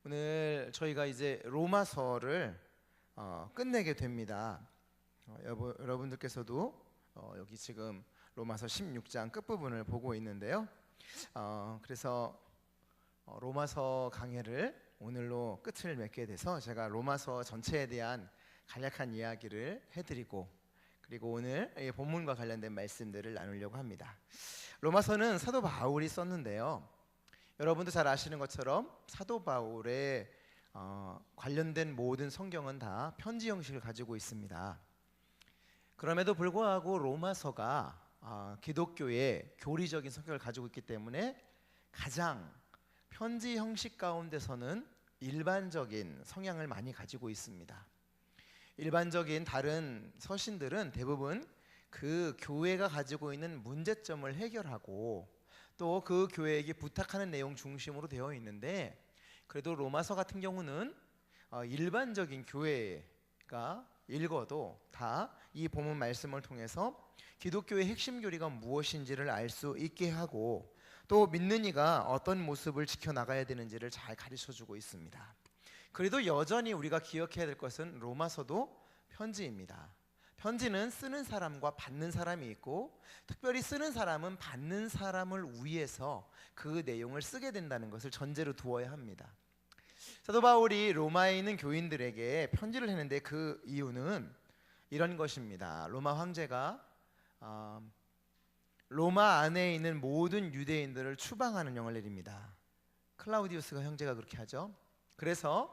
오늘 저희가 이제 로마서를 끝내게 됩니다. 여러분들께서도 여기 지금 로마서 16장 끝부분을 보고 있는데요. 그래서 로마서 강해를 오늘로 끝을 맺게 돼서 제가 로마서 전체에 대한 간략한 이야기를 해드리고, 그리고 오늘 본문과 관련된 말씀들을 나누려고 합니다. 로마서는 사도 바울이 썼는데요, 여러분도 잘 아시는 것처럼 사도 바울의 관련된 모든 성경은 다 편지 형식을 가지고 있습니다. 그럼에도 불구하고 로마서가 기독교의 교리적인 성격을 가지고 있기 때문에 가장 편지 형식 가운데서는 일반적인 성향을 많이 가지고 있습니다. 일반적인 다른 서신들은 대부분 그 교회가 가지고 있는 문제점을 해결하고 또 그 교회에게 부탁하는 내용 중심으로 되어 있는데, 그래도 로마서 같은 경우는 일반적인 교회가 읽어도 다 이 본문 말씀을 통해서 기독교의 핵심 교리가 무엇인지를 알 수 있게 하고, 또 믿는 이가 어떤 모습을 지켜나가야 되는지를 잘 가르쳐주고 있습니다. 그래도 여전히 우리가 기억해야 될 것은 로마서도 편지입니다. 편지는 쓰는 사람과 받는 사람이 있고, 특별히 쓰는 사람은 받는 사람을 위해서 그 내용을 쓰게 된다는 것을 전제로 두어야 합니다. 사도 바울이 로마에 있는 교인들에게 편지를 했는데 그 이유는 이런 것입니다. 로마 황제가 로마 안에 있는 모든 유대인들을 추방하는 명을 내립니다. 클라우디우스가 형제가 그렇게 하죠. 그래서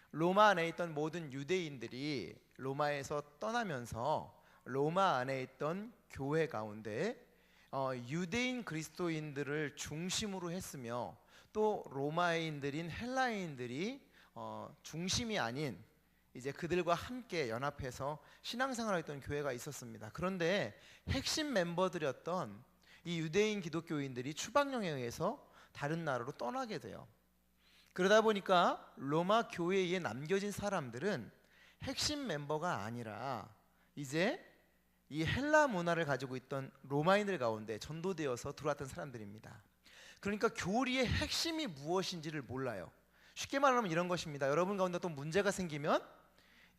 로마 안에 있던 모든 유대인들이 로마에서 떠나면서 로마 안에 있던 교회 가운데 유대인 그리스도인들을 중심으로 했으며, 또 로마인들인 헬라인들이 중심이 아닌 이제 그들과 함께 연합해서 신앙생활을 했던 교회가 있었습니다. 그런데 핵심 멤버들이었던 이 유대인 기독교인들이 추방령에 의해서 다른 나라로 떠나게 돼요. 그러다 보니까 로마 교회에 남겨진 사람들은 핵심 멤버가 아니라 이제 이 헬라 문화를 가지고 있던 로마인들 가운데 전도되어서 들어왔던 사람들입니다. 그러니까 교리의 핵심이 무엇인지를 몰라요. 쉽게 말하면 이런 것입니다. 여러분 가운데 또 문제가 생기면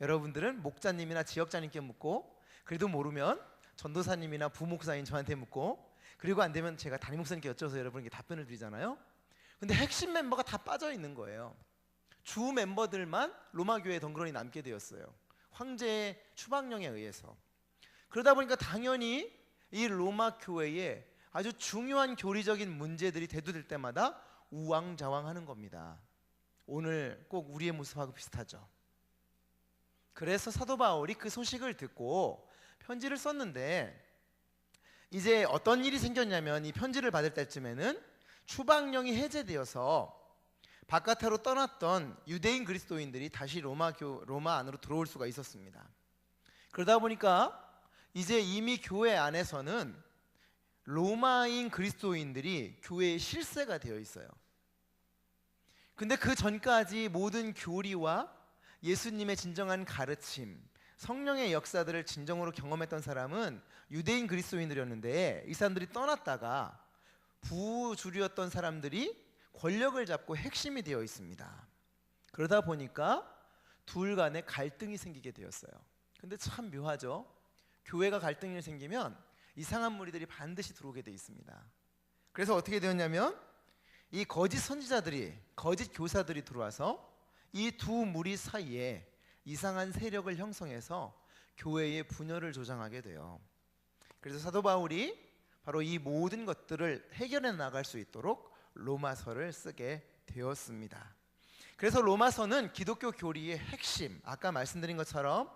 여러분들은 목자님이나 지역장님께 묻고, 그래도 모르면 전도사님이나 부목사님 저한테 묻고, 그리고 안 되면 제가 담임 목사님께 여쭤서 여러분에게 답변을 드리잖아요. 근데 핵심 멤버가 다 빠져 있는 거예요. 주 멤버들만 로마 교회에 덩그러니 남게 되었어요. 황제의 추방령에 의해서. 그러다 보니까 당연히 이 로마 교회에 아주 중요한 교리적인 문제들이 대두될 때마다 우왕좌왕하는 겁니다. 오늘 꼭 우리의 모습하고 비슷하죠. 그래서 사도 바울이 그 소식을 듣고 편지를 썼는데, 이제 어떤 일이 생겼냐면 이 편지를 받을 때쯤에는 추방령이 해제되어서 바깥으로 떠났던 유대인 그리스도인들이 다시 로마 안으로 들어올 수가 있었습니다. 그러다 보니까 이제 이미 교회 안에서는 로마인 그리스도인들이 교회의 실세가 되어 있어요. 근데 그 전까지 모든 교리와 예수님의 진정한 가르침, 성령의 역사들을 진정으로 경험했던 사람은 유대인 그리스도인들이었는데, 이 사람들이 떠났다가 부주류였던 사람들이 권력을 잡고 핵심이 되어 있습니다. 그러다 보니까 둘 간에 갈등이 생기게 되었어요. 근데 참 묘하죠. 교회가 갈등이 생기면 이상한 무리들이 반드시 들어오게 되어 있습니다. 그래서 어떻게 되었냐면 이 거짓 선지자들이, 거짓 교사들이 들어와서 이 두 무리 사이에 이상한 세력을 형성해서 교회의 분열을 조장하게 돼요. 그래서 사도 바울이 바로 이 모든 것들을 해결해 나갈 수 있도록 로마서를 쓰게 되었습니다. 그래서 로마서는 기독교 교리의 핵심, 아까 말씀드린 것처럼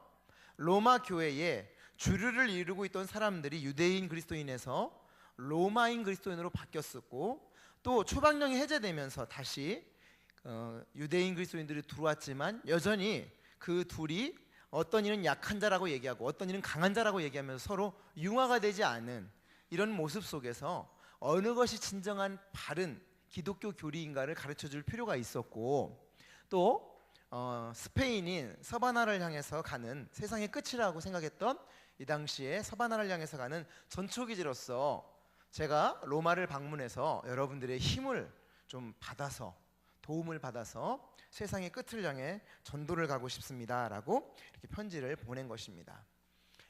로마 교회에 주류를 이루고 있던 사람들이 유대인 그리스도인에서 로마인 그리스도인으로 바뀌었었고, 또 추방령이 해제되면서 다시 유대인 그리스도인들이 들어왔지만 여전히 그 둘이 어떤 이는 약한 자라고 얘기하고 어떤 이는 강한 자라고 얘기하면서 서로 융화가 되지 않은 이런 모습 속에서 어느 것이 진정한 바른 기독교 교리인가를 가르쳐줄 필요가 있었고, 또 스페인인 서바나를 향해서 가는 세상의 끝이라고 생각했던 이 당시에 서바나를 향해서 가는 전초기지로서 제가 로마를 방문해서 여러분들의 힘을 좀 받아서 도움을 받아서 세상의 끝을 향해 전도를 가고 싶습니다라고 이렇게 편지를 보낸 것입니다.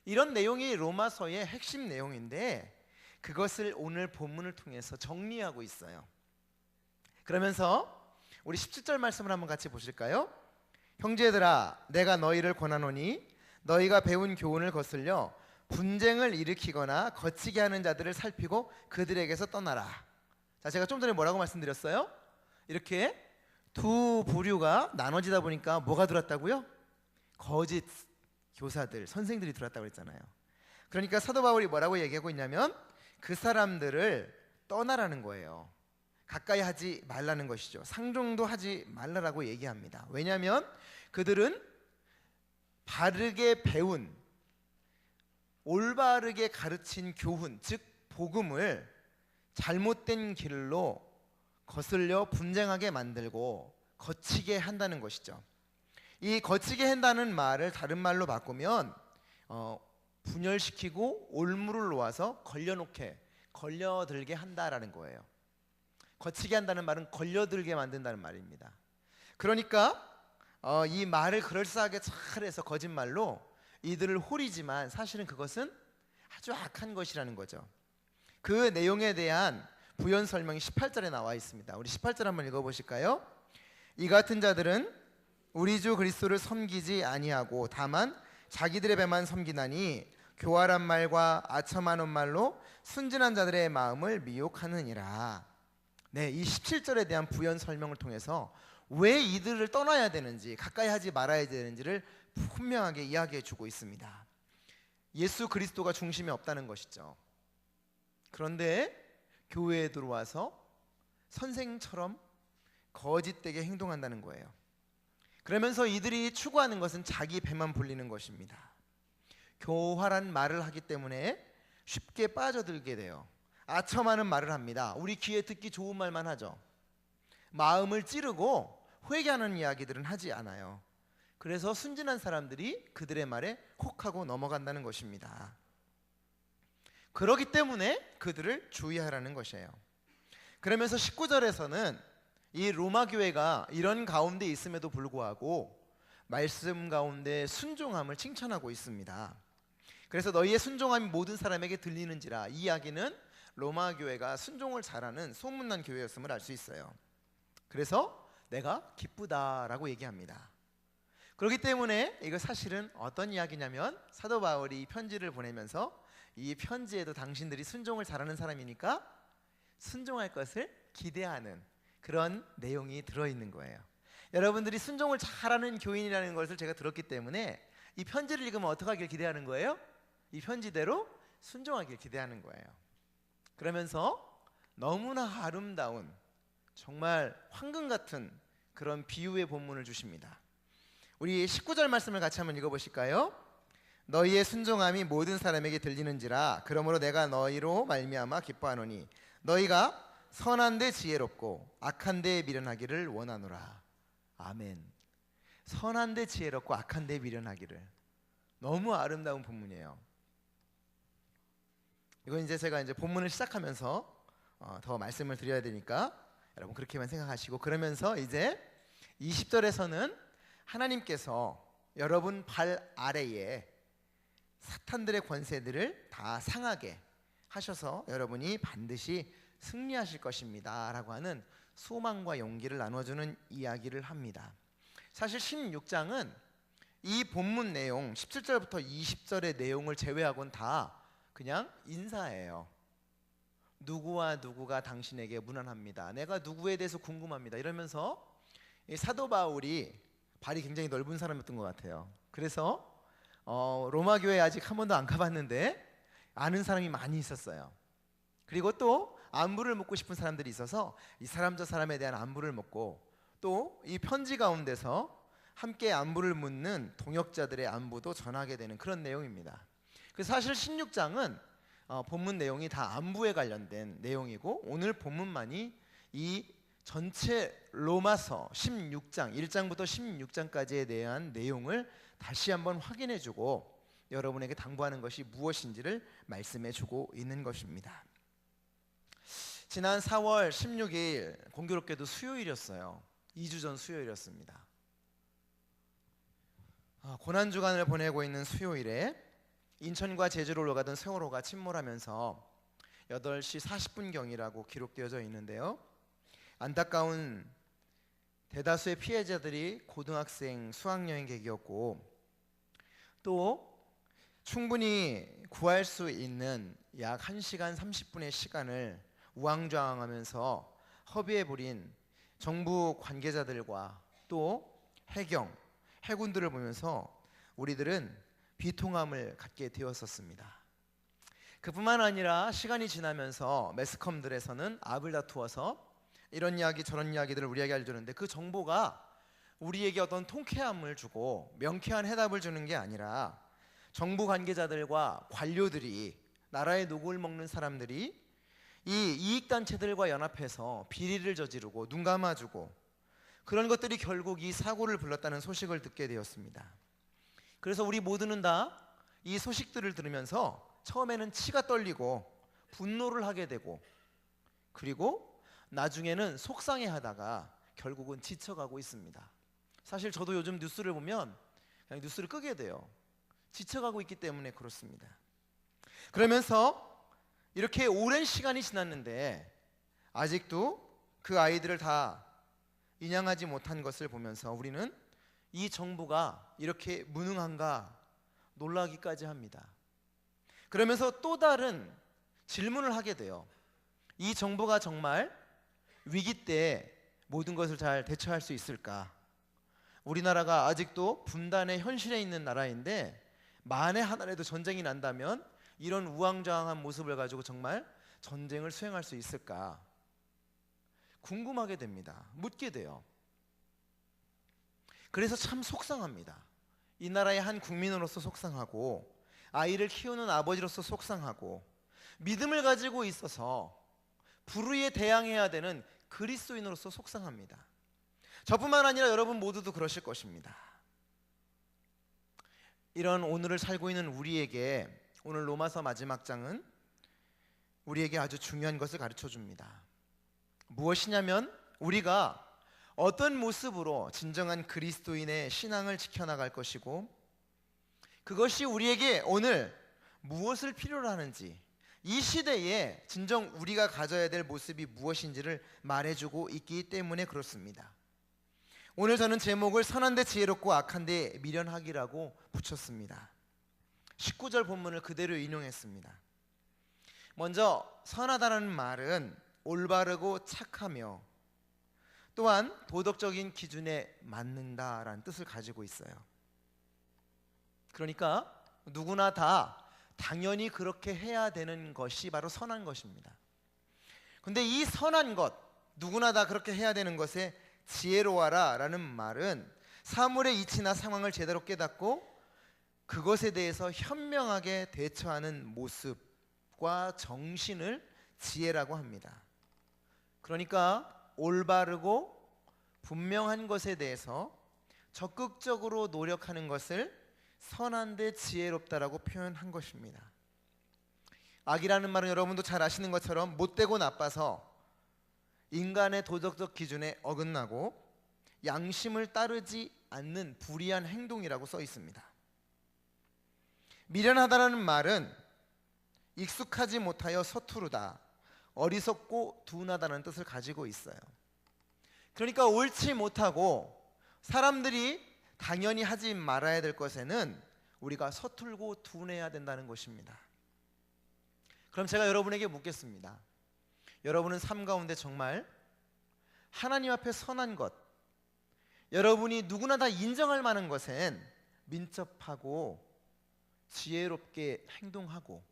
이런 내용이 로마서의 핵심 내용인데 그것을 오늘 본문을 통해서 정리하고 있어요. 그러면서 우리 17절 말씀을 한번 같이 보실까요? 형제들아 내가 너희를 권하노니 너희가 배운 교훈을 거슬려 분쟁을 일으키거나 거치게 하는 자들을 살피고 그들에게서 떠나라. 자, 제가 좀 전에 뭐라고 말씀드렸어요? 이렇게 두 부류가 나눠지다 보니까 뭐가 들었다고요? 거짓 교사들, 선생들이 들었다고 그랬잖아요. 그러니까 사도 바울이 뭐라고 얘기하고 있냐면 그 사람들을 떠나라는 거예요. 가까이 하지 말라는 것이죠. 상종도 하지 말라라고 얘기합니다. 왜냐하면 그들은 바르게 배운, 올바르게 가르친 교훈, 즉 복음을 잘못된 길로 거슬려 분쟁하게 만들고 거치게 한다는 것이죠. 이 거치게 한다는 말을 다른 말로 바꾸면 분열시키고 올무를 놓아서 걸려들게 한다라는 거예요. 거치게 한다는 말은 걸려들게 만든다는 말입니다. 그러니까 이 말을 그럴싸하게 잘해서 거짓말로 이들을 호리지만 사실은 그것은 아주 악한 것이라는 거죠. 그 내용에 대한 부연 설명이 18절에 나와 있습니다. 우리 18절 한번 읽어보실까요? 이 같은 자들은 우리 주 그리스도를 섬기지 아니하고 다만 자기들의 배만 섬기나니 교활한 말과 아첨하는 말로 순진한 자들의 마음을 미혹하느니라. 네, 이 17절에 대한 부연 설명을 통해서 왜 이들을 떠나야 되는지, 가까이 하지 말아야 되는지를 분명하게 이야기해 주고 있습니다. 예수 그리스도가 중심에 없다는 것이죠. 그런데 교회에 들어와서 선생처럼 거짓되게 행동한다는 거예요. 그러면서 이들이 추구하는 것은 자기 배만 불리는 것입니다. 교활한 말을 하기 때문에 쉽게 빠져들게 돼요. 아첨하는 말을 합니다. 우리 귀에 듣기 좋은 말만 하죠. 마음을 찌르고 회개하는 이야기들은 하지 않아요. 그래서 순진한 사람들이 그들의 말에 혹하고 넘어간다는 것입니다. 그렇기 때문에 그들을 주의하라는 것이에요. 그러면서 19절에서는 이 로마 교회가 이런 가운데 있음에도 불구하고 말씀 가운데 순종함을 칭찬하고 있습니다. 그래서 너희의 순종함이 모든 사람에게 들리는지라, 이 이야기는 로마 교회가 순종을 잘하는 소문난 교회였음을 알 수 있어요. 그래서 내가 기쁘다라고 얘기합니다. 그렇기 때문에 이거 사실은 어떤 이야기냐면 사도 바울이 이 편지를 보내면서 이 편지에도 당신들이 순종을 잘하는 사람이니까 순종할 것을 기대하는 그런 내용이 들어있는 거예요. 여러분들이 순종을 잘하는 교인이라는 것을 제가 들었기 때문에 이 편지를 읽으면 어떻게 하길 기대하는 거예요? 이 편지대로 순종하길 기대하는 거예요. 그러면서 너무나 아름다운 정말 황금 같은 그런 비유의 본문을 주십니다. 우리 19절 말씀을 같이 한번 읽어보실까요? 너희의 순종함이 모든 사람에게 들리는지라 그러므로 내가 너희로 말미암아 기뻐하노니 너희가 선한 데 지혜롭고 악한 데 미련하기를 원하노라. 아멘. 선한 데 지혜롭고 악한 데 미련하기를. 너무 아름다운 본문이에요. 이건 이제 제가 본문을 시작하면서 더 말씀을 드려야 되니까 여러분 그렇게만 생각하시고, 그러면서 이제 20절에서는 하나님께서 여러분 발 아래에 사탄들의 권세들을 다 상하게 하셔서 여러분이 반드시 승리하실 것입니다 라고 하는 소망과 용기를 나눠주는 이야기를 합니다. 사실 16장은 이 본문 내용 17절부터 20절의 내용을 제외하고는 다 그냥 인사예요. 누구와 누구가 당신에게 무난합니다. 내가 누구에 대해서 궁금합니다. 이러면서 이 사도 바울이 발이 굉장히 넓은 사람이었던 것 같아요. 그래서 로마 교회 아직 한 번도 안 가봤는데 아는 사람이 많이 있었어요. 그리고 또 안부를 묻고 싶은 사람들이 있어서 이 사람 저 사람에 대한 안부를 묻고, 또 이 편지 가운데서 함께 안부를 묻는 동역자들의 안부도 전하게 되는 그런 내용입니다. 그래서 사실 16장은 본문 내용이 다 안부에 관련된 내용이고, 오늘 본문만이 이 전체 로마서 16장 1장부터 16장까지에 대한 내용을 다시 한번 확인해주고 여러분에게 당부하는 것이 무엇인지를 말씀해주고 있는 것입니다. 지난 4월 16일 공교롭게도 수요일이었어요. 2주 전 수요일이었습니다. 고난주간을 보내고 있는 수요일에 인천과 제주를 올라가던 세월호가 침몰하면서 8시 40분경이라고 기록되어져 있는데요. 안타까운 대다수의 피해자들이 고등학생 수학여행객이었고, 또 충분히 구할 수 있는 약 1시간 30분의 시간을 우왕좌왕하면서 허비해버린 정부 관계자들과 또 해군들을 보면서 우리들은 비통함을 갖게 되었었습니다. 그뿐만 아니라 시간이 지나면서 매스컴들에서는 압을 다투어서 이런 이야기 저런 이야기들을 우리에게 알려주는데, 그 정보가 우리에게 어떤 통쾌함을 주고 명쾌한 해답을 주는 게 아니라 정부 관계자들과 관료들이, 나라의 녹을 먹는 사람들이 이 이익단체들과 연합해서 비리를 저지르고 눈 감아주고, 그런 것들이 결국 이 사고를 불렀다는 소식을 듣게 되었습니다. 그래서 우리 모두는 다 이 소식들을 들으면서 처음에는 치가 떨리고 분노를 하게 되고, 그리고 나중에는 속상해하다가 결국은 지쳐가고 있습니다. 사실 저도 요즘 뉴스를 보면 그냥 뉴스를 끄게 돼요. 지쳐가고 있기 때문에 그렇습니다. 그러면서 이렇게 오랜 시간이 지났는데 아직도 그 아이들을 다 인양하지 못한 것을 보면서 우리는 이 정부가 이렇게 무능한가 놀라기까지 합니다. 그러면서 또 다른 질문을 하게 돼요. 이 정부가 정말 위기 때 모든 것을 잘 대처할 수 있을까? 우리나라가 아직도 분단의 현실에 있는 나라인데, 만에 하나라도 전쟁이 난다면 이런 우왕좌왕한 모습을 가지고 정말 전쟁을 수행할 수 있을까? 궁금하게 됩니다. 묻게 돼요. 그래서 참 속상합니다. 이 나라의 한 국민으로서 속상하고, 아이를 키우는 아버지로서 속상하고, 믿음을 가지고 있어서 불의에 대항해야 되는 그리스도인으로서 속상합니다. 저뿐만 아니라 여러분 모두도 그러실 것입니다. 이런 오늘을 살고 있는 우리에게 오늘 로마서 마지막 장은 우리에게 아주 중요한 것을 가르쳐 줍니다. 무엇이냐면, 우리가 어떤 모습으로 진정한 그리스도인의 신앙을 지켜나갈 것이고, 그것이 우리에게 오늘 무엇을 필요로 하는지, 이 시대에 진정 우리가 가져야 될 모습이 무엇인지를 말해주고 있기 때문에 그렇습니다. 오늘 저는 제목을 선한데 지혜롭고 악한데 미련하기라고 붙였습니다. 19절 본문을 그대로 인용했습니다. 먼저 선하다는 말은 올바르고 착하며 또한 도덕적인 기준에 맞는다라는 뜻을 가지고 있어요. 그러니까 누구나 다 당연히 그렇게 해야 되는 것이 바로 선한 것입니다. 근데 이 선한 것, 누구나 다 그렇게 해야 되는 것에 지혜로워라 라는 말은 사물의 이치나 상황을 제대로 깨닫고 그것에 대해서 현명하게 대처하는 모습과 정신을 지혜라고 합니다. 그러니까 올바르고 분명한 것에 대해서 적극적으로 노력하는 것을 선한데 지혜롭다라고 표현한 것입니다. 악이라는 말은 여러분도 잘 아시는 것처럼 못되고 나빠서 인간의 도덕적 기준에 어긋나고 양심을 따르지 않는 불의한 행동이라고 써 있습니다. 미련하다라는 말은 익숙하지 못하여 서투르다, 어리석고 둔하다는 뜻을 가지고 있어요. 그러니까 옳지 못하고 사람들이 당연히 하지 말아야 될 것에는 우리가 서툴고 둔해야 된다는 것입니다. 그럼 제가 여러분에게 묻겠습니다. 여러분은 삶 가운데 정말 하나님 앞에 선한 것, 여러분이 누구나 다 인정할 만한 것엔 민첩하고 지혜롭게 행동하고,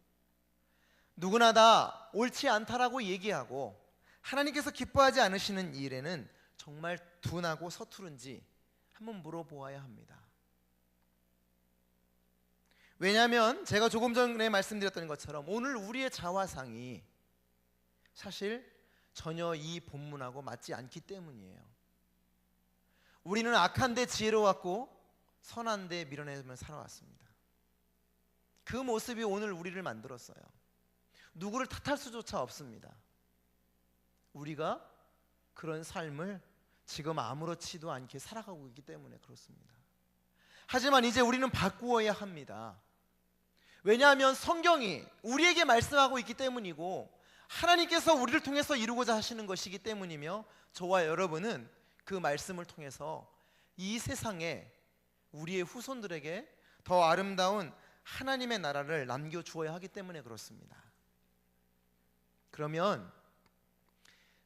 누구나 다 옳지 않다라고 얘기하고 하나님께서 기뻐하지 않으시는 일에는 정말 둔하고 서투른지 한번 물어보아야 합니다. 왜냐하면 제가 조금 전에 말씀드렸던 것처럼 오늘 우리의 자화상이 사실 전혀 이 본문하고 맞지 않기 때문이에요. 우리는 악한데 지혜로웠고 선한데 밀어내며 살아왔습니다. 그 모습이 오늘 우리를 만들었어요. 누구를 탓할 수조차 없습니다. 우리가 그런 삶을 지금 아무렇지도 않게 살아가고 있기 때문에 그렇습니다. 하지만 이제 우리는 바꾸어야 합니다. 왜냐하면 성경이 우리에게 말씀하고 있기 때문이고 하나님께서 우리를 통해서 이루고자 하시는 것이기 때문이며 저와 여러분은 그 말씀을 통해서 이 세상에 우리의 후손들에게 더 아름다운 하나님의 나라를 남겨주어야 하기 때문에 그렇습니다. 그러면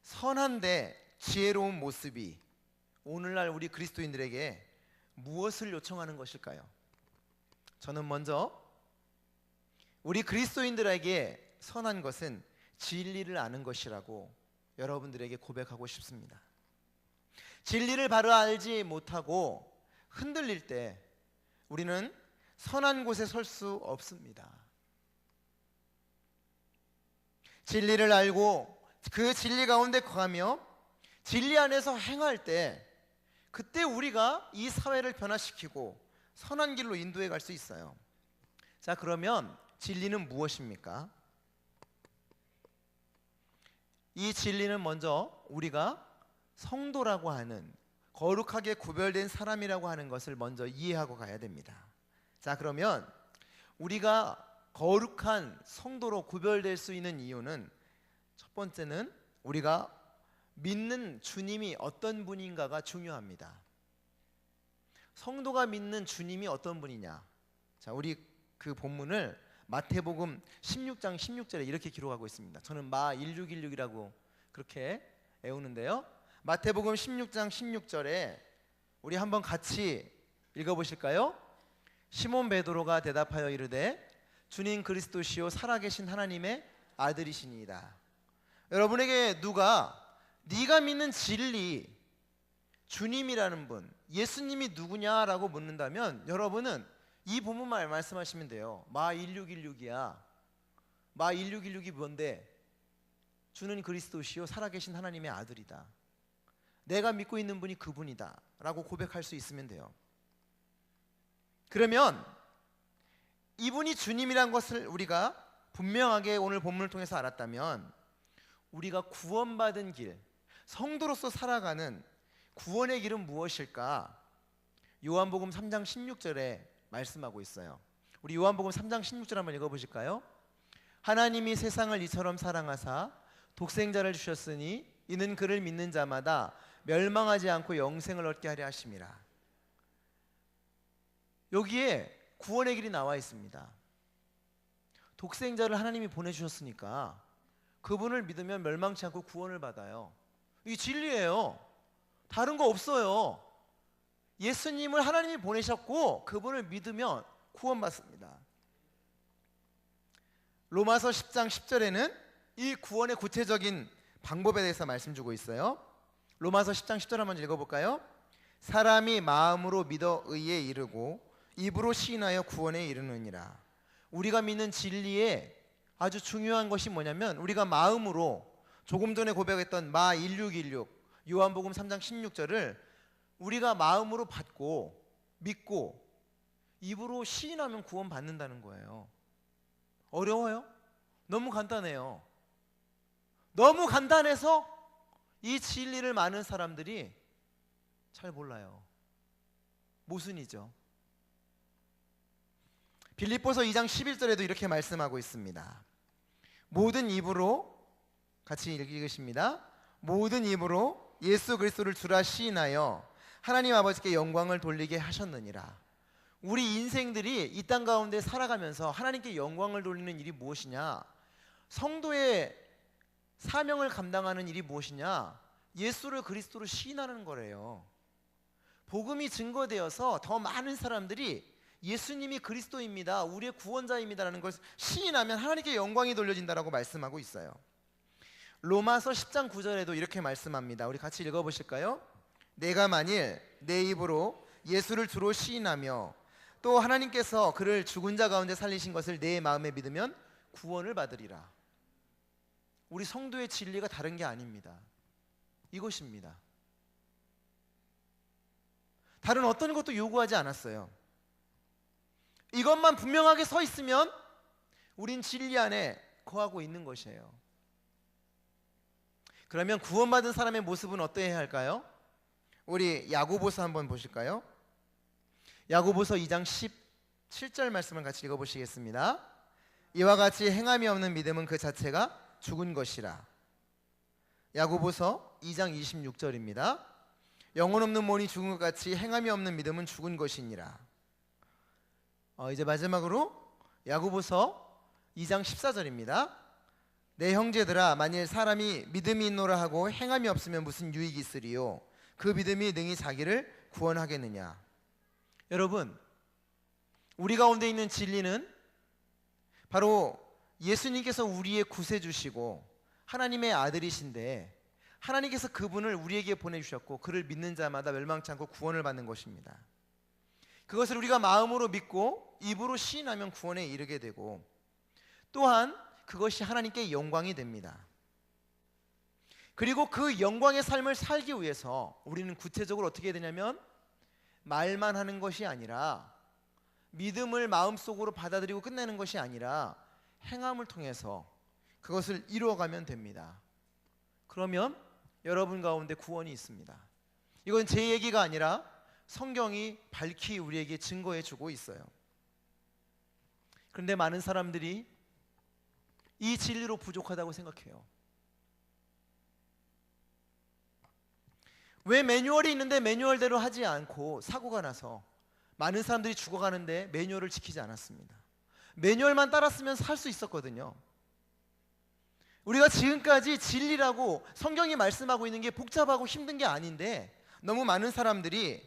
선한데 지혜로운 모습이 오늘날 우리 그리스도인들에게 무엇을 요청하는 것일까요? 저는 먼저 우리 그리스도인들에게 선한 것은 진리를 아는 것이라고 여러분들에게 고백하고 싶습니다. 진리를 바로 알지 못하고 흔들릴 때 우리는 선한 곳에 설 수 없습니다. 진리를 알고 그 진리 가운데 거하며 진리 안에서 행할 때 그때 우리가 이 사회를 변화시키고 선한 길로 인도해 갈 수 있어요. 자, 그러면 진리는 무엇입니까? 이 진리는 먼저 우리가 성도라고 하는 거룩하게 구별된 사람이라고 하는 것을 먼저 이해하고 가야 됩니다. 자, 그러면 우리가 거룩한 성도로 구별될 수 있는 이유는 첫 번째는 우리가 믿는 주님이 어떤 분인가가 중요합니다. 성도가 믿는 주님이 어떤 분이냐? 자, 우리 그 본문을 마태복음 16장 16절에 이렇게 기록하고 있습니다. 저는 마 1616이라고 그렇게 외우는데요. 마태복음 16장 16절에 우리 한번 같이 읽어보실까요? 시몬 베드로가 대답하여 이르되 주님 그리스도시요 살아계신 하나님의 아들이시니이다. 여러분에게 누가 네가 믿는 진리 주님이라는 분, 예수님이 누구냐라고 묻는다면 여러분은 이 본문만 말씀하시면 돼요. 마 1616이야. 마 1616이 뭔데? 주는 그리스도시요 살아계신 하나님의 아들이다. 내가 믿고 있는 분이 그분이다 라고 고백할 수 있으면 돼요. 그러면 이분이 주님이란 것을 우리가 분명하게 오늘 본문을 통해서 알았다면 우리가 구원받은 길, 성도로서 살아가는 구원의 길은 무엇일까? 요한복음 3장 16절에 말씀하고 있어요. 우리 요한복음 3장 16절 한번 읽어보실까요? 하나님이 세상을 이처럼 사랑하사 독생자를 주셨으니 이는 그를 믿는 자마다 멸망하지 않고 영생을 얻게 하려 하심이라. 여기에 구원의 길이 나와 있습니다. 독생자를 하나님이 보내주셨으니까 그분을 믿으면 멸망치 않고 구원을 받아요. 이 진리예요. 다른 거 없어요. 예수님을 하나님이 보내셨고 그분을 믿으면 구원받습니다. 로마서 10장 10절에는 이 구원의 구체적인 방법에 대해서 말씀 주고 있어요. 로마서 10장 10절 한번 읽어볼까요? 사람이 마음으로 믿어 의에 이르고 입으로 시인하여 구원에 이르느니라. 우리가 믿는 진리에 아주 중요한 것이 뭐냐면 우리가 마음으로 조금 전에 고백했던 마 1616 요한복음 3장 16절을 우리가 마음으로 받고 믿고 입으로 시인하면 구원받는다는 거예요. 어려워요? 너무 간단해요. 너무 간단해서 이 진리를 많은 사람들이 잘 몰라요. 모순이죠. 빌립보서 2장 11절에도 이렇게 말씀하고 있습니다. 모든 입으로 같이 읽으십니다. 모든 입으로 예수 그리스도를 주라 시인하여 하나님 아버지께 영광을 돌리게 하셨느니라. 우리 인생들이 이 땅 가운데 살아가면서 하나님께 영광을 돌리는 일이 무엇이냐? 성도의 사명을 감당하는 일이 무엇이냐? 예수를 그리스도로 시인하는 거래요. 복음이 증거되어서 더 많은 사람들이 예수님이 그리스도입니다, 우리의 구원자입니다라는 것을 시인하면 하나님께 영광이 돌려진다라고 말씀하고 있어요. 로마서 10장 9절에도 이렇게 말씀합니다. 우리 같이 읽어보실까요? 내가 만일 내 입으로 예수를 주로 시인하며 또 하나님께서 그를 죽은 자 가운데 살리신 것을 내 마음에 믿으면 구원을 받으리라. 우리 성도의 진리가 다른 게 아닙니다. 이것입니다. 다른 어떤 것도 요구하지 않았어요. 이것만 분명하게 서 있으면 우린 진리 안에 거하고 있는 것이에요. 그러면 구원받은 사람의 모습은 어떠해야 할까요? 우리 야고보서 한번 보실까요? 야고보서 2장 17절 말씀을 같이 읽어보시겠습니다. 이와 같이 행함이 없는 믿음은 그 자체가 죽은 것이라. 야고보서 2장 26절입니다. 영혼 없는 몸이 죽은 것 같이 행함이 없는 믿음은 죽은 것이니라. 이제 마지막으로 야고보서 2장 14절입니다. 내 형제들아, 만일 사람이 믿음이 있노라 하고 행함이 없으면 무슨 유익이 있으리요? 그 믿음이 능히 자기를 구원하겠느냐. 여러분, 우리 가운데 있는 진리는 바로 예수님께서 우리의 구세주시고 하나님의 아들이신데, 하나님께서 그분을 우리에게 보내주셨고 그를 믿는 자마다 멸망치 않고 구원을 받는 것입니다. 그것을 우리가 마음으로 믿고 입으로 시인하면 구원에 이르게 되고, 또한 그것이 하나님께 영광이 됩니다. 그리고 그 영광의 삶을 살기 위해서 우리는 구체적으로 어떻게 해야 되냐면, 말만 하는 것이 아니라, 믿음을 마음속으로 받아들이고 끝내는 것이 아니라 행함을 통해서 그것을 이루어가면 됩니다. 그러면 여러분 가운데 구원이 있습니다. 이건 제 얘기가 아니라 성경이 밝히 우리에게 증거해 주고 있어요. 그런데 많은 사람들이 이 진리로 부족하다고 생각해요. 왜 매뉴얼이 있는데 매뉴얼대로 하지 않고 사고가 나서 많은 사람들이 죽어가는데 매뉴얼을 지키지 않았습니다. 매뉴얼만 따랐으면 살 수 있었거든요. 우리가 지금까지 진리라고 성경이 말씀하고 있는 게 복잡하고 힘든 게 아닌데, 너무 많은 사람들이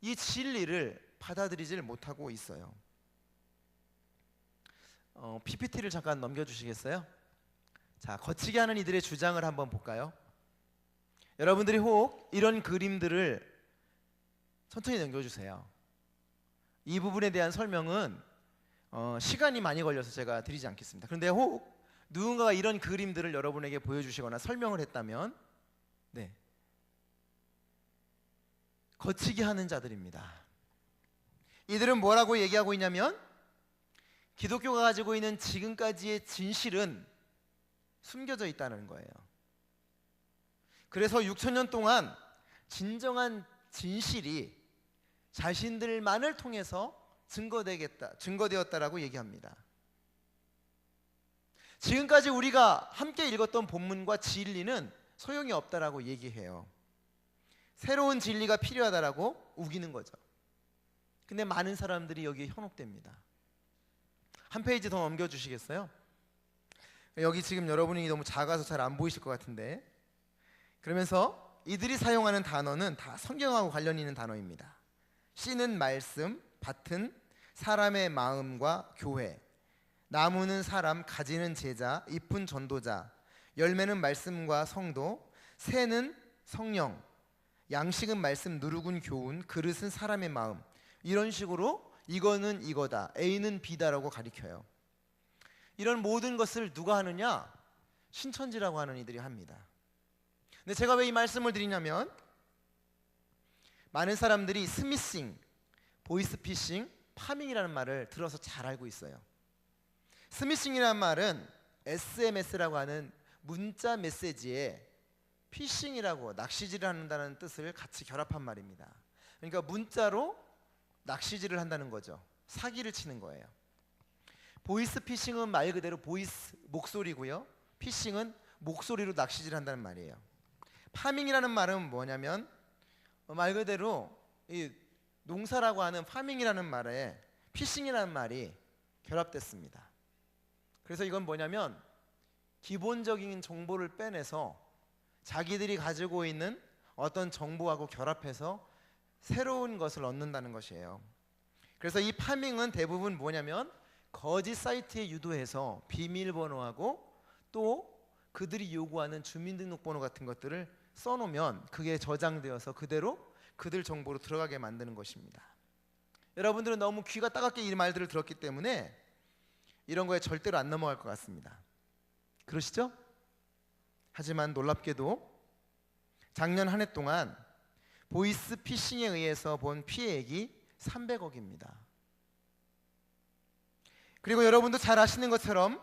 이 진리를 받아들이질 못하고 있어요. PPT를 잠깐 넘겨주시겠어요? 자, 거치게 하는 이들의 주장을 한번 볼까요? 여러분들이 혹 이런 그림들을 천천히 넘겨주세요. 이 부분에 대한 설명은 시간이 많이 걸려서 제가 드리지 않겠습니다. 그런데 혹 누군가가 이런 그림들을 여러분에게 보여주시거나 설명을 했다면, 네, 거치게 하는 자들입니다. 이들은 뭐라고 얘기하고 있냐면, 기독교가 가지고 있는 지금까지의 진실은 숨겨져 있다는 거예요. 그래서 6,000년 동안 진정한 진실이 자신들만을 통해서 증거되었다라고 얘기합니다. 지금까지 우리가 함께 읽었던 본문과 진리는 소용이 없다라고 얘기해요. 새로운 진리가 필요하다라고 우기는 거죠. 근데 많은 사람들이 여기에 현혹됩니다. 한 페이지 더 넘겨주시겠어요? 여기 지금 여러분이 너무 작아서 잘 안 보이실 것 같은데, 그러면서 이들이 사용하는 단어는 다 성경하고 관련 있는 단어입니다. 씨는 말씀, 밭은 사람의 마음과 교회, 나무는 사람, 가지는 제자, 잎은 전도자, 열매는 말씀과 성도, 새는 성령, 양식은 말씀, 누룩은 교훈, 그릇은 사람의 마음. 이런 식으로 이거는 이거다, A는 B다라고 가리켜요. 이런 모든 것을 누가 하느냐? 신천지라고 하는 이들이 합니다. 근데 제가 왜 이 말씀을 드리냐면, 많은 사람들이 스미싱, 보이스피싱, 파밍이라는 말을 들어서 잘 알고 있어요. 스미싱이라는 말은 SMS라고 하는 문자 메시지에 피싱이라고 낚시질을 한다는 뜻을 같이 결합한 말입니다. 그러니까 문자로 낚시질을 한다는 거죠. 사기를 치는 거예요. 보이스 피싱은 말 그대로 보이스, 목소리고요. 피싱은 목소리로 낚시질 한다는 말이에요. 파밍이라는 말은 뭐냐면, 말 그대로 이 농사라고 하는 파밍이라는 말에 피싱이라는 말이 결합됐습니다. 그래서 이건 뭐냐면, 기본적인 정보를 빼내서 자기들이 가지고 있는 어떤 정보하고 결합해서 새로운 것을 얻는다는 것이에요. 그래서 이 파밍은 대부분 뭐냐면, 거짓 사이트에 유도해서 비밀번호하고 또 그들이 요구하는 주민등록번호 같은 것들을 써놓으면 그게 저장되어서 그대로 그들 정보로 들어가게 만드는 것입니다. 여러분들은 너무 귀가 따갑게 이 말들을 들었기 때문에 이런 거에 절대로 안 넘어갈 것 같습니다. 그러시죠? 하지만 놀랍게도 작년 한 해 동안 보이스 피싱에 의해서 본 피해액이 300억입니다. 그리고 여러분도 잘 아시는 것처럼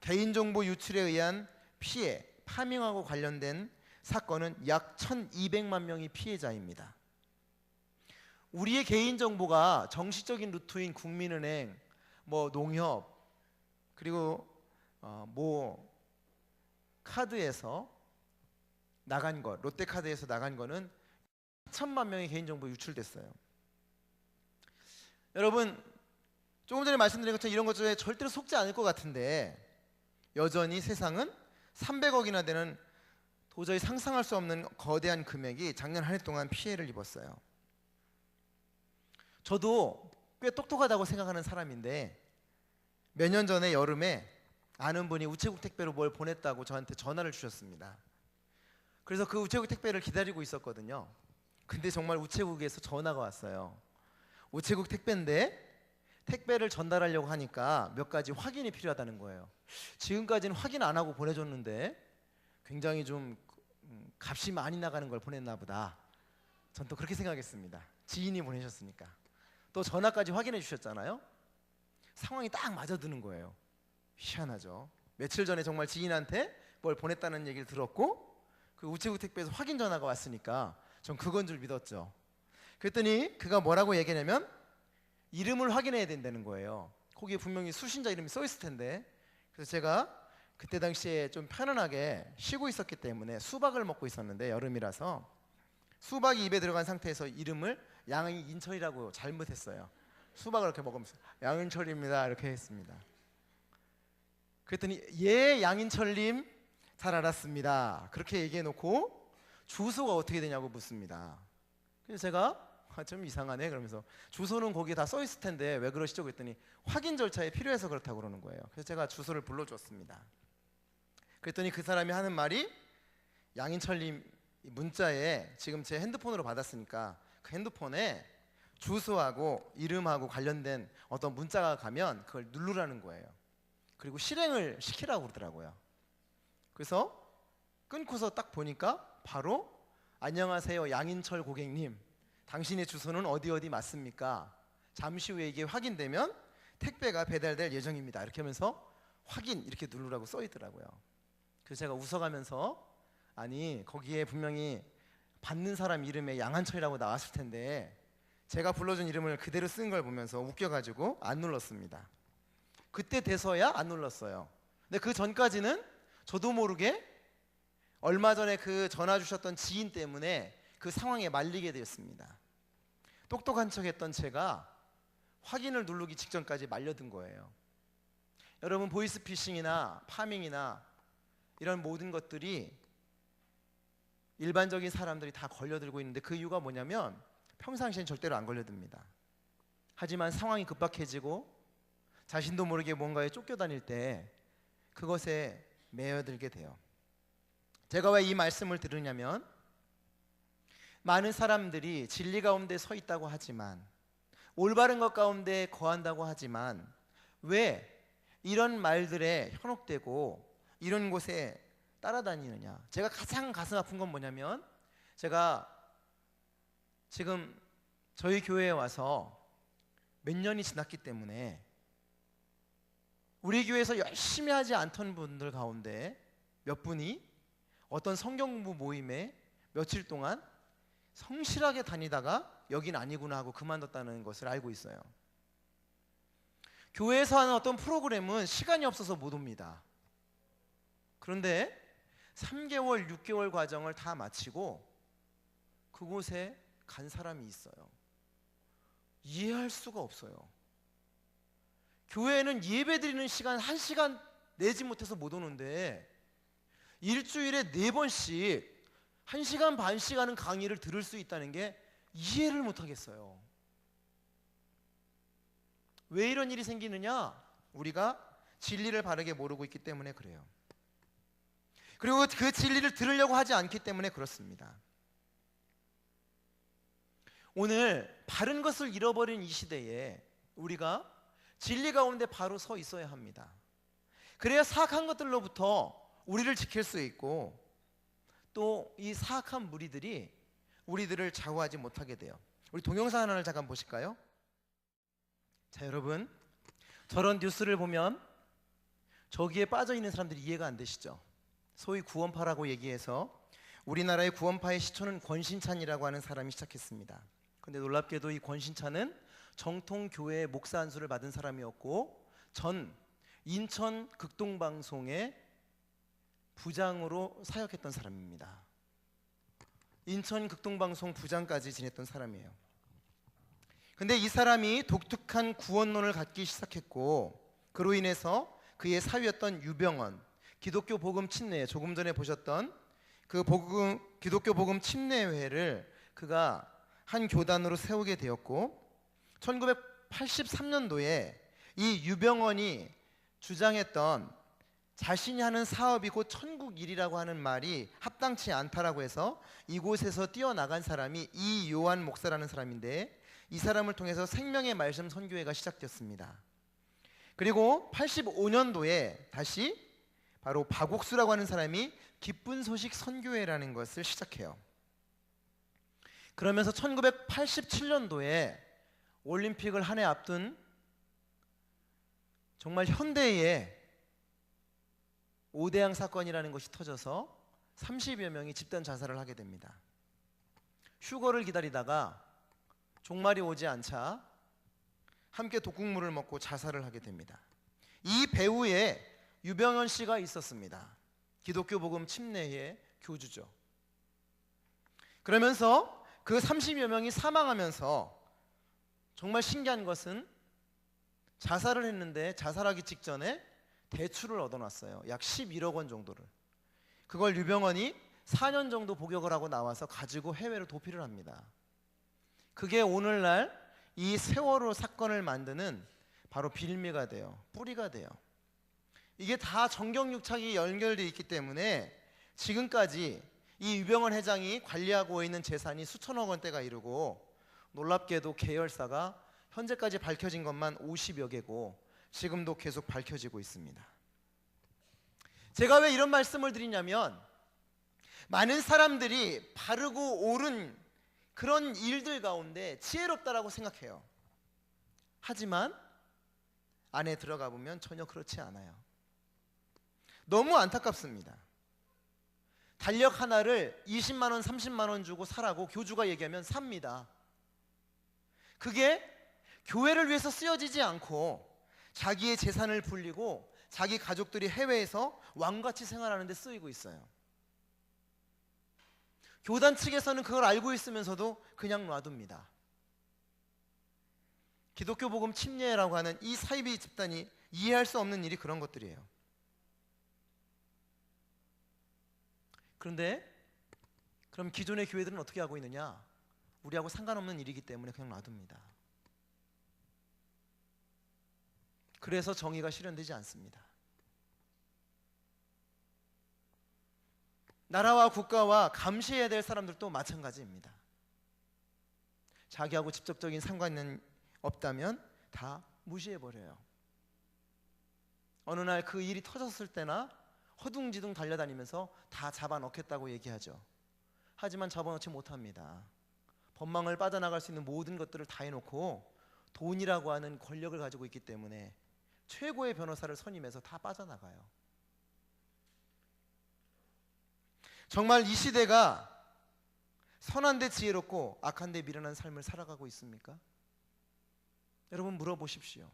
개인정보 유출에 의한 피해, 파밍하고 관련된 사건은 약 1200만 명이 피해자입니다. 우리의 개인정보가 정식적인 루트인 국민은행, 농협, 그리고 모 카드에서 나간 것, 롯데카드에서 나간 거는 1천만 명의 개인정보 유출됐어요. 여러분, 조금 전에 말씀드린 것처럼 이런 것들에 절대로 속지 않을 것 같은데 여전히 세상은 300억이나 되는 도저히 상상할 수 없는 거대한 금액이 작년 한 해 동안 피해를 입었어요. 저도 꽤 똑똑하다고 생각하는 사람인데 몇 년 전에 여름에 아는 분이 우체국 택배로 뭘 보냈다고 저한테 전화를 주셨습니다. 그래서 그 우체국 택배를 기다리고 있었거든요. 근데 정말 우체국에서 전화가 왔어요. 우체국 택배인데 택배를 전달하려고 하니까 몇 가지 확인이 필요하다는 거예요. 지금까지는 확인 안 하고 보내줬는데 굉장히 좀 값이 많이 나가는 걸 보냈나 보다. 전 또 그렇게 생각했습니다. 지인이 보내셨으니까. 또 전화까지 확인해 주셨잖아요. 상황이 딱 맞아드는 거예요. 희한하죠. 며칠 전에 정말 지인한테 뭘 보냈다는 얘기를 들었고 그 우체국 택배에서 확인 전화가 왔으니까 전 그건 줄 믿었죠. 그랬더니 그가 뭐라고 얘기하냐면 이름을 확인해야 된다는 거예요. 거기에 분명히 수신자 이름이 써 있을 텐데. 그래서 제가 그때 당시에 좀 편안하게 쉬고 있었기 때문에 수박을 먹고 있었는데 여름이라서 수박이 입에 들어간 상태에서 이름을 양인철이라고 잘못했어요. 수박을 이렇게 먹으면서 양인철입니다 이렇게 했습니다. 그랬더니 예 양인철님 잘 알았습니다 그렇게 얘기해놓고 주소가 어떻게 되냐고 묻습니다. 그래서 제가 좀 이상하네 그러면서 주소는 거기에 다 써 있을 텐데 왜 그러시죠 그랬더니 확인 절차에 필요해서 그렇다고 그러는 거예요. 그래서 제가 주소를 불러줬습니다. 그랬더니 그 사람이 하는 말이 양인철님 문자에 지금 제 핸드폰으로 받았으니까 그 핸드폰에 주소하고 이름하고 관련된 어떤 문자가 가면 그걸 누르라는 거예요. 그리고 실행을 시키라고 그러더라고요. 그래서 끊고서 딱 보니까 바로 안녕하세요 양인철 고객님 당신의 주소는 어디 어디 맞습니까? 잠시 후에 이게 확인되면 택배가 배달될 예정입니다 이렇게 하면서 확인 이렇게 누르라고 써 있더라고요. 그래서 제가 웃어가면서 아니 거기에 분명히 받는 사람 이름에 양한철이라고 나왔을 텐데 제가 불러준 이름을 그대로 쓴 걸 보면서 웃겨가지고 안 눌렀습니다. 그때 돼서야 안 눌렀어요. 근데 그 전까지는 저도 모르게 얼마 전에 그 전화 주셨던 지인 때문에 그 상황에 말리게 되었습니다. 똑똑한 척했던 제가 확인을 누르기 직전까지 말려든 거예요. 여러분 보이스피싱이나 파밍이나 이런 모든 것들이 일반적인 사람들이 다 걸려들고 있는데 그 이유가 뭐냐면 평상시엔 절대로 안 걸려듭니다. 하지만 상황이 급박해지고 자신도 모르게 뭔가에 쫓겨다닐 때 그것에 매여들게 돼요. 제가 왜 이 말씀을 들으냐면 많은 사람들이 진리 가운데 서 있다고 하지만 올바른 것 가운데 거한다고 하지만 왜 이런 말들에 현혹되고 이런 곳에 따라다니느냐. 제가 가장 가슴 아픈 건 뭐냐면 제가 지금 저희 교회에 와서 몇 년이 지났기 때문에 우리 교회에서 열심히 하지 않던 분들 가운데 몇 분이 어떤 성경 공부 모임에 며칠 동안 성실하게 다니다가 여긴 아니구나 하고 그만뒀다는 것을 알고 있어요. 교회에서 하는 어떤 프로그램은 시간이 없어서 못 옵니다. 그런데 3개월, 6개월 과정을 다 마치고 그곳에 간 사람이 있어요. 이해할 수가 없어요. 교회에는 예배드리는 시간 1시간 내지 못해서 못 오는데 일주일에 4번씩 1시간 반씩 하는 강의를 들을 수 있다는 게 이해를 못하겠어요. 왜 이런 일이 생기느냐? 우리가 진리를 바르게 모르고 있기 때문에 그래요. 그리고 그 진리를 들으려고 하지 않기 때문에 그렇습니다. 오늘 바른 것을 잃어버린 이 시대에 우리가 진리 가운데 바로 서 있어야 합니다. 그래야 사악한 것들로부터 우리를 지킬 수 있고 또 이 사악한 무리들이 우리들을 좌우하지 못하게 돼요. 우리 동영상 하나를 잠깐 보실까요? 자, 여러분 저런 뉴스를 보면 저기에 빠져 있는 사람들이 이해가 안 되시죠? 소위 구원파라고 얘기해서 우리나라의 구원파의 시초는 권신찬이라고 하는 사람이 시작했습니다. 근데 놀랍게도 이 권신찬은 정통교회의 목사 안수를 받은 사람이었고 전 인천 극동방송의 부장으로 사역했던 사람입니다. 인천 극동방송 부장까지 지냈던 사람이에요. 근데 이 사람이 독특한 구원론을 갖기 시작했고 그로 인해서 그의 사위였던 유병언, 기독교 복음 침례, 조금 전에 보셨던 그 기독교 복음 침례회를 그가 한 교단으로 세우게 되었고 1983년도에 이 유병언이 주장했던 자신이 하는 사업이 곧 천국일이라고 하는 말이 합당치 않다라고 해서 이곳에서 뛰어나간 사람이 이요한 목사라는 사람인데 이 사람을 통해서 생명의 말씀 선교회가 시작되었습니다. 그리고 85년도에 다시 바로 박옥수라고 하는 사람이 기쁜 소식 선교회라는 것을 시작해요. 그러면서 1987년도에 올림픽을 한 해 앞둔 정말 현대의 5대양 사건이라는 것이 터져서 30여 명이 집단 자살을 하게 됩니다. 휴거를 기다리다가 종말이 오지 않자 함께 독국물을 먹고 자살을 하게 됩니다. 이 배후에 유병헌 씨가 있었습니다. 기독교 복음 침례의 교주죠. 그러면서 그 30여 명이 사망하면서 정말 신기한 것은 자살을 했는데 자살하기 직전에 대출을 얻어놨어요. 약 11억 원 정도를. 그걸 유병헌이 4년 정도 복역을 하고 나와서 가지고 해외로 도피를 합니다. 그게 오늘날 이 세월호 사건을 만드는 바로 빌미가 돼요. 뿌리가 돼요. 이게 다 정경유착이 연결되어 있기 때문에 지금까지 이 유병헌 회장이 관리하고 있는 재산이 수천억 원대가 이르고 놀랍게도 계열사가 현재까지 밝혀진 것만 50여 개고 지금도 계속 밝혀지고 있습니다. 제가 왜 이런 말씀을 드리냐면 많은 사람들이 바르고 옳은 그런 일들 가운데 지혜롭다라고 생각해요. 하지만 안에 들어가 보면 전혀 그렇지 않아요. 너무 안타깝습니다. 달력 하나를 20만 원, 30만 원 주고 사라고 교주가 얘기하면 삽니다. 그게 교회를 위해서 쓰여지지 않고 자기의 재산을 불리고 자기 가족들이 해외에서 왕같이 생활하는 데 쓰이고 있어요. 교단 측에서는 그걸 알고 있으면서도 그냥 놔둡니다. 기독교 복음 침례라고 하는 이 사이비 집단이 이해할 수 없는 일이 그런 것들이에요. 그런데 그럼 기존의 교회들은 어떻게 하고 있느냐? 우리하고 상관없는 일이기 때문에 그냥 놔둡니다. 그래서 정의가 실현되지 않습니다. 나라와 국가와 감시해야 될 사람들도 마찬가지입니다. 자기하고 직접적인 상관은 없다면 다 무시해버려요. 어느 날 그 일이 터졌을 때나 허둥지둥 달려다니면서 다 잡아넣겠다고 얘기하죠. 하지만 잡아넣지 못합니다. 법망을 빠져나갈 수 있는 모든 것들을 다 해놓고 돈이라고 하는 권력을 가지고 있기 때문에 최고의 변호사를 선임해서 다 빠져나가요. 정말 이 시대가 선한데 지혜롭고 악한데 미련한 삶을 살아가고 있습니까? 여러분 물어보십시오.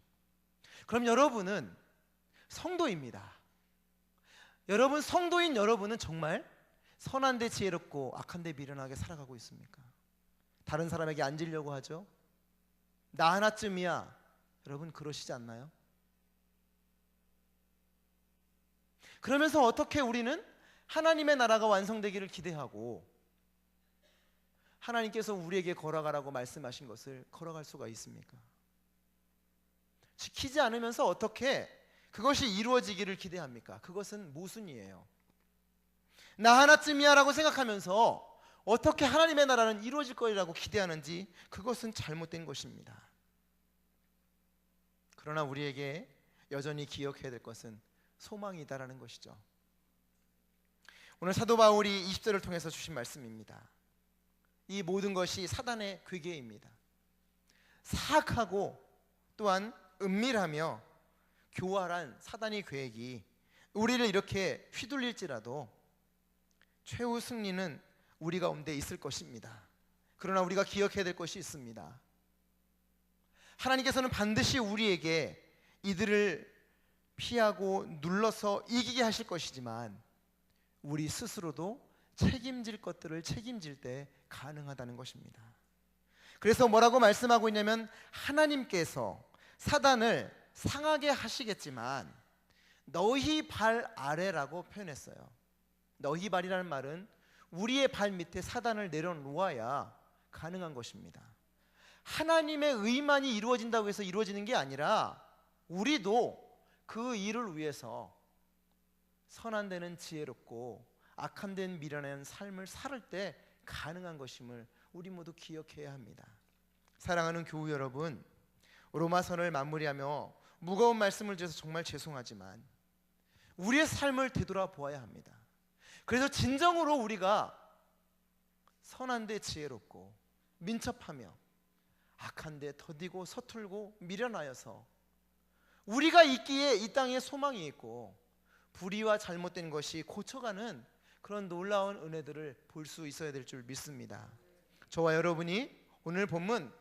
그럼 여러분은 성도입니다. 여러분 성도인 여러분은 정말 선한데 지혜롭고 악한데 미련하게 살아가고 있습니까? 다른 사람에게 앉으려고 하죠? 나 하나쯤이야. 여러분 그러시지 않나요? 그러면서 어떻게 우리는 하나님의 나라가 완성되기를 기대하고 하나님께서 우리에게 걸어가라고 말씀하신 것을 걸어갈 수가 있습니까? 지키지 않으면서 어떻게 그것이 이루어지기를 기대합니까? 그것은 모순이에요. 나 하나쯤이야 라고 생각하면서 어떻게 하나님의 나라는 이루어질 거라고 기대하는지 그것은 잘못된 것입니다. 그러나 우리에게 여전히 기억해야 될 것은 소망이다라는 것이죠. 오늘 사도 바울이 20절을 통해서 주신 말씀입니다. 이 모든 것이 사단의 괴계입니다. 사악하고 또한 은밀하며 교활한 사단의 계획이 우리를 이렇게 휘둘릴지라도 최후 승리는 우리 가운데 있을 것입니다. 그러나 우리가 기억해야 될 것이 있습니다. 하나님께서는 반드시 우리에게 이들을 피하고 눌러서 이기게 하실 것이지만 우리 스스로도 책임질 것들을 책임질 때 가능하다는 것입니다. 그래서 뭐라고 말씀하고 있냐면 하나님께서 사단을 상하게 하시겠지만 너희 발 아래라고 표현했어요. 너희 발이라는 말은 우리의 발 밑에 사단을 내려놓아야 가능한 것입니다. 하나님의 의만이 이루어진다고 해서 이루어지는 게 아니라 우리도 그 일을 위해서 선한 데는 지혜롭고 악한 데는 미련한 삶을 살 때 가능한 것임을 우리 모두 기억해야 합니다. 사랑하는 교우 여러분, 로마서를 마무리하며 무거운 말씀을 드려서 정말 죄송하지만 우리의 삶을 되돌아보아야 합니다. 그래서 진정으로 우리가 선한 데 지혜롭고 민첩하며 악한 데 더디고 서툴고 미련하여서 우리가 있기에 이 땅에 소망이 있고 불의와 잘못된 것이 고쳐가는 그런 놀라운 은혜들을 볼 수 있어야 될 줄 믿습니다. 저와 여러분이 오늘 본문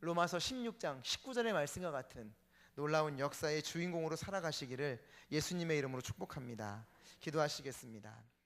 로마서 16장 19절의 말씀과 같은 놀라운 역사의 주인공으로 살아가시기를 예수님의 이름으로 축복합니다. 기도하시겠습니다.